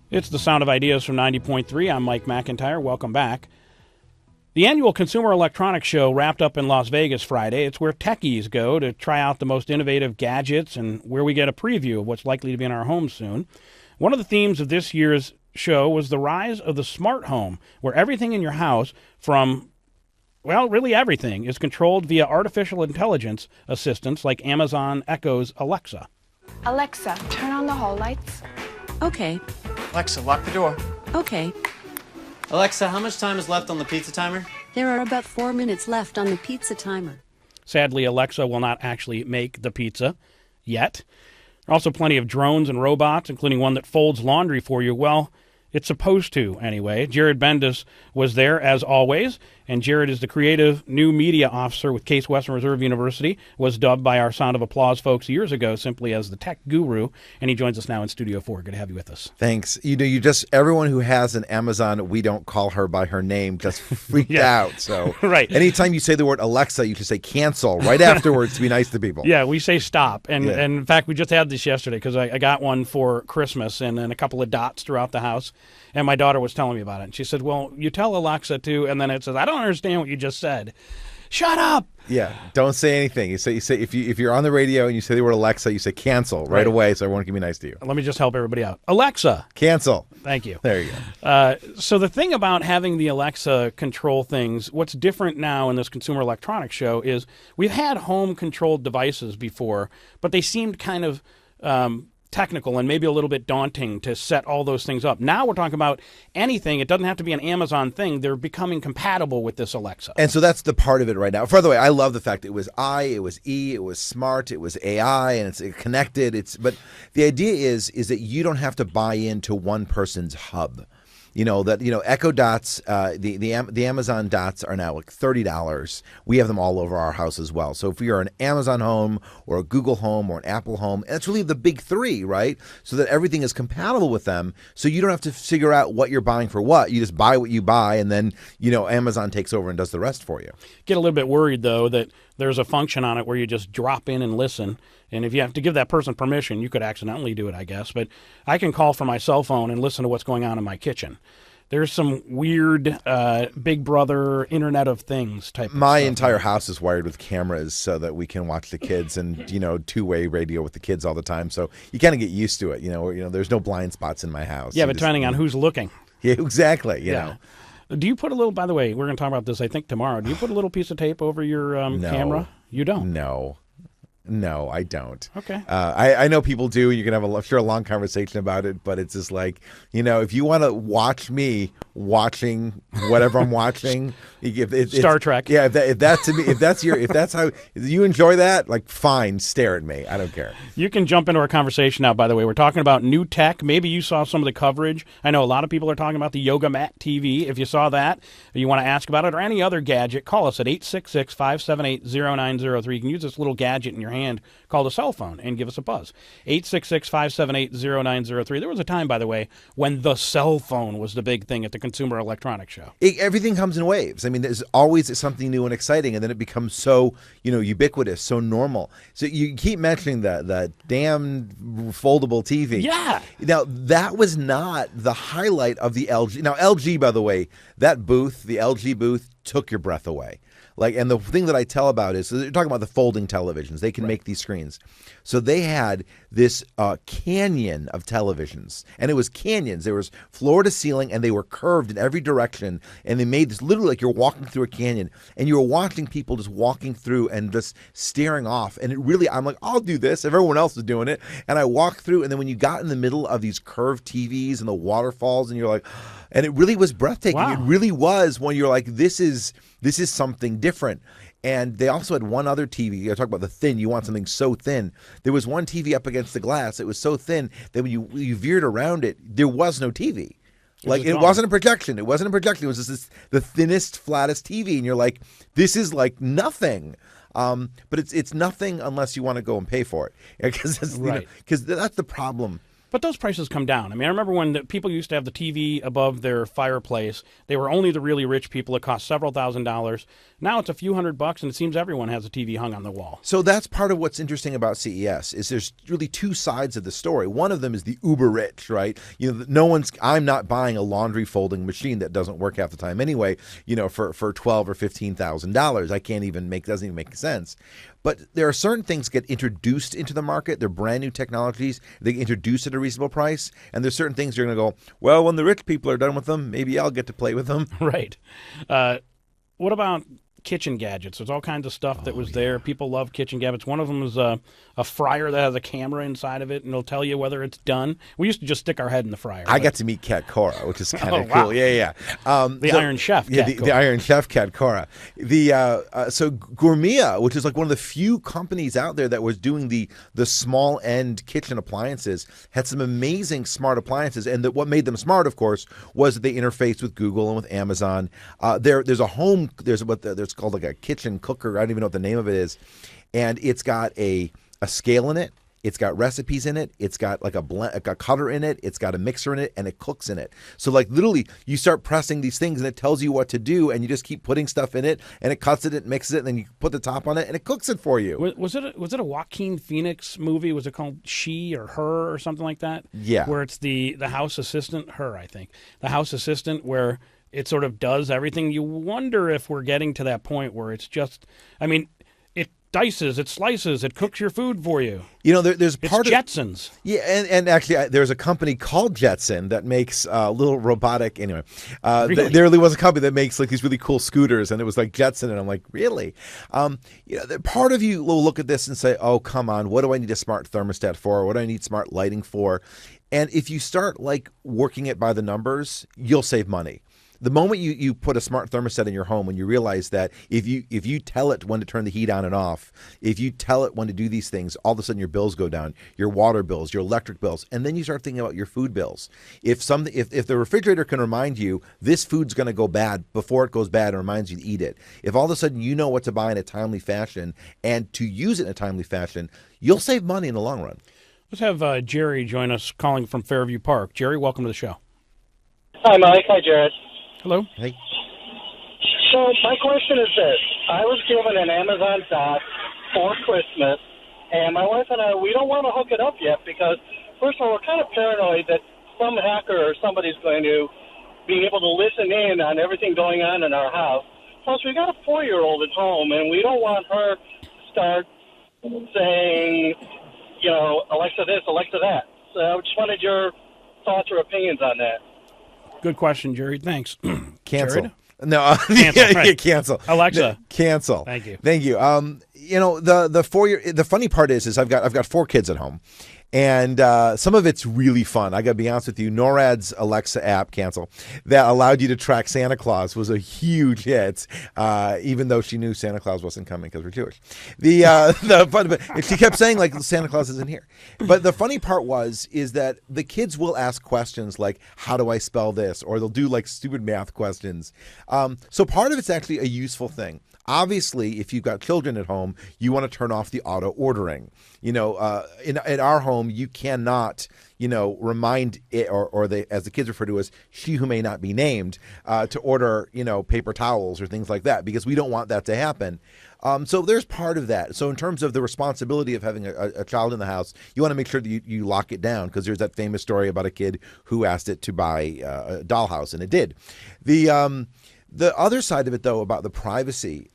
It's the Sound of Ideas from 90.3. I'm Mike McIntyre. Welcome back. The annual Consumer Electronics Show wrapped up in Las Vegas Friday. It's where techies go to try out the most innovative gadgets and where we get a preview of what's likely to be in our homes soon. One of the themes of this year's show was the rise of the smart home, where everything in your house from, well, really everything, is controlled via artificial intelligence assistants like Amazon Echo's Alexa. Alexa, turn on the hall lights. Okay. Alexa, lock the door. Okay. Alexa, how much time is left on the pizza timer? There are about 4 minutes left on the pizza timer. Sadly, Alexa will not actually make the pizza yet. There are also plenty of drones and robots, including one that folds laundry for you. Well, it's supposed to, anyway. Jared Bendis was there, as always, and Jared is the creative new media officer with Case Western Reserve University, was dubbed by our Sound of Applause folks years ago simply as the tech guru, and he joins us now in Studio 4. Good to have you with us. Thanks. Everyone who has an Amazon, we don't call her by her name, just freaked out. So right. Anytime you say the word Alexa, you should say cancel right afterwards to be nice to people. Yeah, we say stop. And in fact, we just had this yesterday because I got one for Christmas and then a couple of dots throughout the house. And my daughter was telling me about it. And she said, well, you tell Alexa to, and then it says, I don't understand what you just said. Shut up. Yeah, don't say anything. You say if you're on the radio and you say the word Alexa, you say cancel right away so everyone can be nice to you. Let me just help everybody out. Alexa. Cancel. Thank you. There you go. So the thing about having the Alexa control things, what's different now in this Consumer Electronics Show is we've had home-controlled devices before, but they seemed kind of technical and maybe a little bit daunting to set all those things up. Now we're talking about anything. It doesn't have to be an Amazon thing. They're becoming compatible with this Alexa. And so that's the part of it right now. By the way, I love the fact it was I, it was E, it was smart, it was AI, and it's connected. But the idea is that you don't have to buy into one person's hub. Echo Dots, the Amazon Dots are now like $30. We have them all over our house as well. So if you're an Amazon Home or a Google Home or an Apple Home, and it's really the big three, right? So that everything is compatible with them. So you don't have to figure out what you're buying for what. You just buy what you buy, and then Amazon takes over and does the rest for you. Get a little bit worried though that there's a function on it where you just drop in and listen. And if you have to give that person permission, you could accidentally do it, I guess. But I can call from my cell phone and listen to what's going on in my kitchen. There's some weird Big Brother Internet of Things type of My stuff. entire house is wired with cameras so that we can watch the kids and, two-way radio with the kids all the time. So you kind of get used to it. There's no blind spots in my house. Yeah, but depending on who's looking. Yeah, exactly. You know. Do you put a little, by the way, we're going to talk about this, I think, tomorrow. Do you put a little piece of tape over your camera? You don't? No, I don't. Okay. I know people do. You can have a long conversation about it, but it's just like, if you want to watch me watching whatever I'm watching, Star Trek. Yeah, if that's how you enjoy that, like fine, stare at me. I don't care. You can jump into our conversation now, by the way. We're talking about new tech. Maybe you saw some of the coverage. I know a lot of people are talking about the Yoga Mat TV. If you saw that, or you want to ask about it, or any other gadget, call us at 866-578-0903. You can use this little gadget in your hand called a cell phone and give us a buzz. 866-578-0903. There was a time, by the way, when the cell phone was the big thing at the Consumer Electronics Show. Everything comes in waves. I mean, there's always something new and exciting, and then it becomes so, ubiquitous, so normal. So you keep mentioning the damn foldable TV. Yeah. Now, that was not the highlight of the LG. Now, LG, by the way, that booth, the LG booth, took your breath away. And the thing that I tell about is, so they're talking about the folding televisions. They can make these screens. So they had this canyon of televisions, and it was canyons. There was floor to ceiling, and they were curved in every direction, and they made this literally like you're walking through a canyon, and you were watching people just walking through and just staring off. And it really, I'm like, I'll do this if everyone else is doing it. And I walked through, and then when you got in the middle of these curved TVs and the waterfalls, and you're like, and it really was breathtaking. Wow. It really was when you're like, this is something different. And they also had one other TV. You talk about the thin. You want something so thin. There was one TV up against the glass. It was so thin that when you veered around it, there was no TV. It wasn't a projection. It wasn't a projection. It was just the thinnest, flattest TV. And you're like, this is like nothing. But it's nothing unless you want to go and pay for it. Because that's the problem But those prices come down. I mean, I remember when people used to have the TV above their fireplace. They were only the really rich people. It cost several $1,000s. Now it's a few $100, and it seems everyone has a TV hung on the wall. So that's part of what's interesting about CES is there's really two sides of the story. One of them is the uber rich, right? I'm not buying a laundry folding machine that doesn't work half the time anyway, for $12,000 or $15,000. I can't even doesn't even make sense. But there are certain things get introduced into the market. They're brand new technologies. They get introduced at a reasonable price. And there's certain things you're going to go, well, when the rich people are done with them, maybe I'll get to play with them. Right. What about kitchen gadgets? There's all kinds of stuff that was there. People love kitchen gadgets. One of them is a fryer that has a camera inside of it, and it'll tell you whether it's done. We used to just stick our head in the fryer. I got to meet Kat Cora, which is kind of wow. cool. Yeah. The Iron Chef, Yeah, Kat the Iron Chef, Kat Cora. So Gourmia, which is like one of the few companies out there that was doing the small end kitchen appliances, had some amazing smart appliances. And what made them smart, of course, was that they interfaced with Google and with Amazon. There's called like a kitchen cooker. I don't even know what the name of it is. And it's got a scale in it. It's got recipes in it. It's got like a cutter in it. It's got a mixer in it, and it cooks in it. So like literally you start pressing these things and it tells you what to do, and you just keep putting stuff in it, and it cuts it, mixes it, and then you put the top on it, and it cooks it for you. Was it a Joaquin Phoenix movie? Was it called She or Her or something like that? Yeah. Where it's the house assistant, her, I think. The house assistant where it sort of does everything. You wonder if we're getting to that point where it's just, I mean, it dices, it slices, it cooks your food for you. There's part of Jetsons. Yeah, and actually, there's a company called Jetson that makes little robotic. Anyway, Really? there really was a company that makes like these really cool scooters, and it was like Jetson, and I'm like, really? Part of you will look at this and say, oh, come on, what do I need a smart thermostat for? What do I need smart lighting for? And if you start like working it by the numbers, you'll save money. The moment you put a smart thermostat in your home, and you realize that if you tell it when to turn the heat on and off, if you tell it when to do these things, all of a sudden your bills go down, your water bills, your electric bills, and then you start thinking about your food bills. If the refrigerator can remind you this food's going to go bad before it goes bad and reminds you to eat it, if all of a sudden you know what to buy in a timely fashion and to use it in a timely fashion, you'll save money in the long run. Let's have Jerry join us calling from Fairview Park. Jerry, welcome to the show. Hi, Mike. Hi, Jared. Hello. Hey. So my question is this. I was given an Amazon Dot for Christmas, and my wife and I, we don't want to hook it up yet because, first of all, we're kind of paranoid that some hacker or somebody's going to be able to listen in on everything going on in our house. Plus, we got a 4-year-old at home, and we don't want her to start saying, Alexa this, Alexa that. So I just wanted your thoughts or opinions on that. Good question, Jerry. Thanks. Cancel. Jared? No, Cancel. Right. Cancel. Alexa. Cancel. Thank you. Thank you. The 4-year. The funny part is I've got 4 kids at home, and some of it's really fun. I got to be honest with you. NORAD's Alexa app, Cancel, that allowed you to track Santa Claus was a huge hit, even though she knew Santa Claus wasn't coming because we're Jewish. The fun, but she kept saying like Santa Claus isn't here. But the funny part is that the kids will ask questions like, "How do I spell this?" or they'll do like stupid math questions. So part of it's actually a useful thing. Obviously, if you've got children at home, you want to turn off the auto ordering. In our home, you cannot, remind it or they, as the kids refer to as she who may not be named, to order, paper towels or things like that, because we don't want that to happen. So there's part of that. So in terms of the responsibility of having a child in the house, you want to make sure that you lock it down, because there's that famous story about a kid who asked it to buy a dollhouse, and it did. The other side of it, though, about the privacy,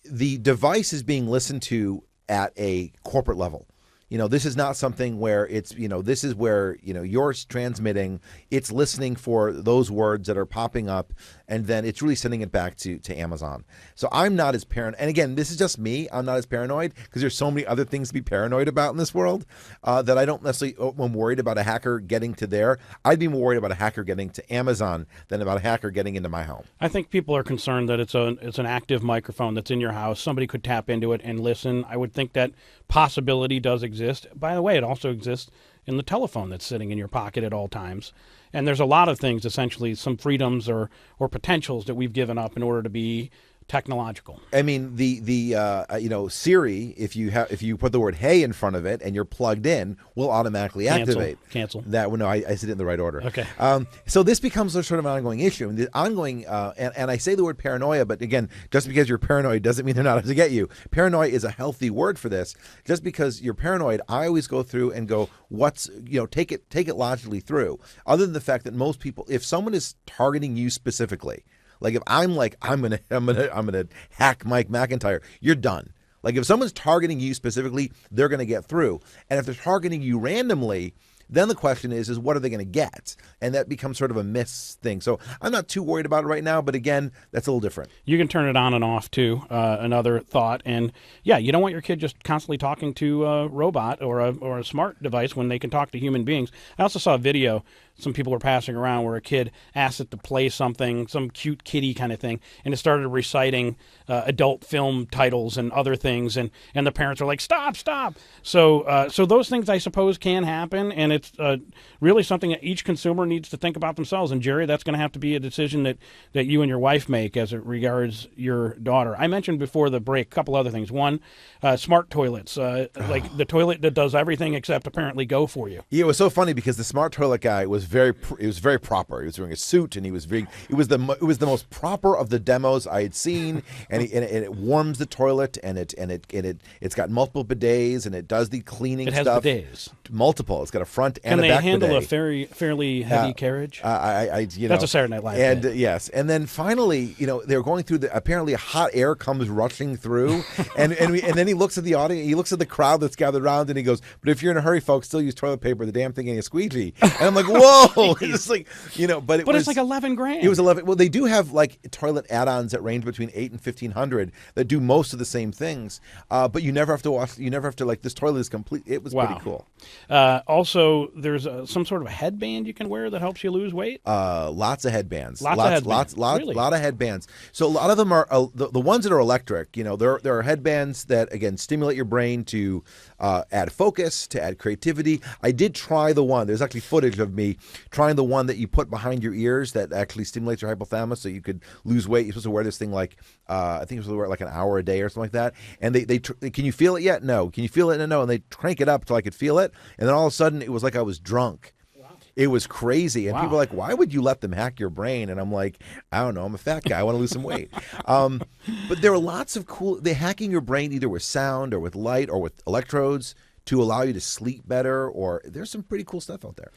the device is being listened to at a corporate level. This is not something where it's, this is where, you're transmitting, it's listening for those words that are popping up, and then it's really sending it back to Amazon. So I'm not as paranoid. And again, this is just me. I'm not as paranoid because there's so many other things to be paranoid about in this world that I don't necessarily, I'm worried about a hacker getting to there. I'd be more worried about a hacker getting to Amazon than about a hacker getting into my home. I think people are concerned that it's an active microphone that's in your house. Somebody could tap into it and listen. I would think that possibility does exist. By the way, it also exists in the telephone that's sitting in your pocket at all times. And there's a lot of things, essentially, some freedoms or potentials that we've given up in order to be technological. I mean, the Siri, if you put the word "hey" in front of it and you're plugged in, will automatically activate. Cancel. That. No, I said it in the right order. Okay. So this becomes a sort of an ongoing issue, and the ongoing, and I say the word paranoia, but again, just because you're paranoid doesn't mean they're not out to get you. Paranoia is a healthy word for this. Just because you're paranoid, I always go through and go, take it logically through. Other than the fact that most people, if someone is targeting you specifically. Like if I'm like I'm gonna hack Mike McIntyre, you're done. Like if someone's targeting you specifically, they're gonna get through. And if they're targeting you randomly, then the question is what are they going to get? And that becomes sort of a miss thing. So I'm not too worried about it right now, but again, that's a little different. You can turn it on and off too. Another thought, and yeah, you don't want your kid just constantly talking to a robot or a smart device when they can talk to human beings. I also saw a video some people were passing around where a kid asked it to play something, some cute kitty kind of thing, and it started reciting adult film titles and other things, and the parents are like, stop. So those things, I suppose, can happen, and it's really something that each consumer needs to think about themselves. And Jerry, that's going to have to be a decision that you and your wife make as it regards your daughter. I mentioned before the break a couple other things. One, smart toilets, like the toilet that does everything except apparently go for you. Yeah, it was so funny because the smart toilet guy was very proper. He was wearing a suit, and it was the most proper of the demos I had seen. And it warms the toilet, and it's got multiple bidets, and it does the cleaning stuff. It has bidets. Multiple. It's got a front and a back Can they handle bidet. a fairly heavy carriage? That's a Saturday Night Live and bit. Yes, and then finally, they're going through apparently hot air comes rushing through, and then he looks at the audience, he looks at the crowd that's gathered around, and he goes, "But if you're in a hurry, folks, still use toilet paper. The damn thing ain't a squeegee." And I'm like, "Whoa!" It's like but it's like $11,000. It was 11. Well, they do have like toilet add-ons that range between $8,000 and $1,500 that do most of the same things, but you never have to wash. You never have to this toilet is complete. It was pretty cool. Also, there's some sort of a headband you can wear that helps you lose weight. Lots of headbands. Lots of headbands. Really? Lot of headbands. So a lot of them are the ones that are electric. There are headbands that again stimulate your brain to add focus, to add creativity. I did try the one. There's actually footage of me trying the one that you put behind your ears that actually stimulates your hypothalamus so you could lose weight. You're supposed to wear this thing like I think you're supposed to wear it like an hour a day or something like that. And they can you feel it yet? No. Can you feel it? No. And they crank it up till I could feel it. And then all of a sudden it was like I was drunk. It was crazy. And people are like, why would you let them hack your brain? And I'm like, I don't know. I'm a fat guy. I want to lose some weight. But there are lots of they're hacking your brain either with sound or with light or with electrodes to allow you to sleep better. Or there's some pretty cool stuff out there.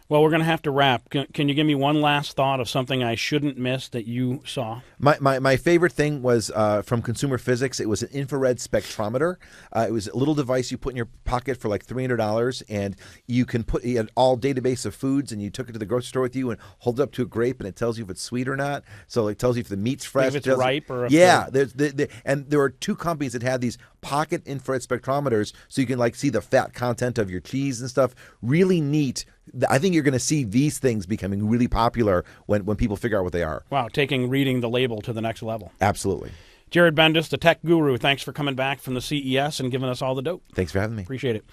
Well, we're going to have to wrap. Can you give me one last thought of something I shouldn't miss that you saw? My favorite thing was from Consumer Physics. It was an infrared spectrometer. It was a little device you put in your pocket for like $300, and you can put it all database of foods, and you took it to the grocery store with you and hold it up to a grape, and it tells you if it's sweet or not. So it tells you if the meat's fresh. If it's ripe or if and there are two companies that had these pocket infrared spectrometers, so you can see the fat content of your cheese and stuff. Really neat. I think you're going to see these things becoming really popular when people figure out what they are. Wow, taking reading the label to the next level. Absolutely. Jared Bendis, the tech guru, thanks for coming back from the CES and giving us all the dope. Thanks for having me. Appreciate it.